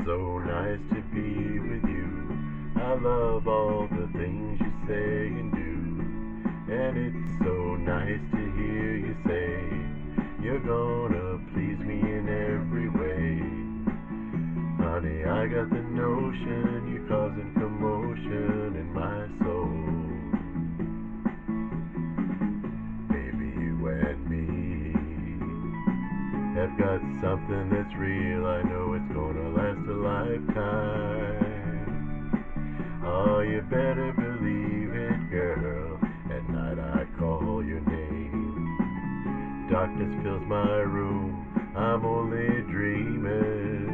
so nice to be with you. I love all the things you say and do. And it's so nice to hear you say you're gonna please me in every way. Honey, I got the notion you're causing commotion in my soul. Baby, you and me have got something that's real. I know it's gonna last a lifetime. Oh, you better believe it, girl. At night I call your name. Darkness fills my room. I'm only dreaming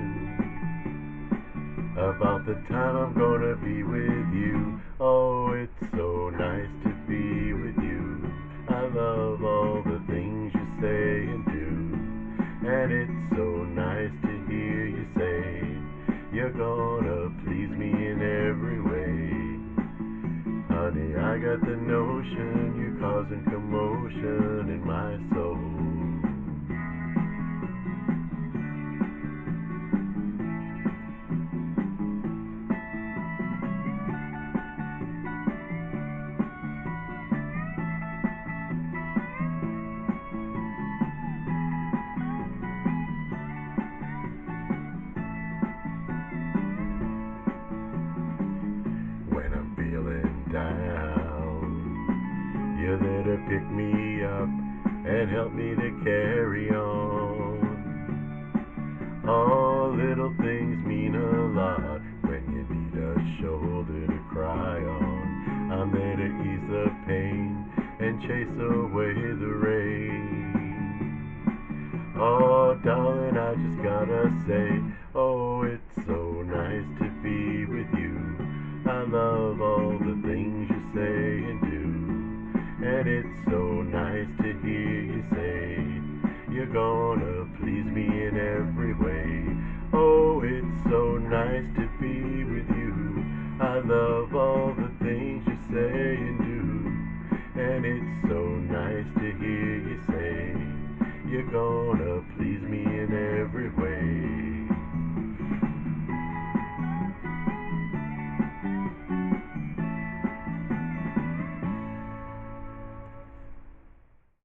about the time I'm gonna be with you. Oh, it's so nice to be with you. I love all the things you say and do. And it's so nice to hear you say you're gonna please me in every way. Honey, I got the notion you're causing commotion in my soul. Down. You're there to pick me up and help me to carry on. All little things mean a lot when you need a shoulder to cry on. I'm there to ease the pain and chase away the rain. Oh, darling, I just gotta say, oh, it's so nice to be with you. I love all the things you say and do. And it's so nice to hear you say you're gonna please me in every way. Oh, it's so nice to be with you. I love all the things you say and do. And it's so nice to hear you say you're gonna please me in every way.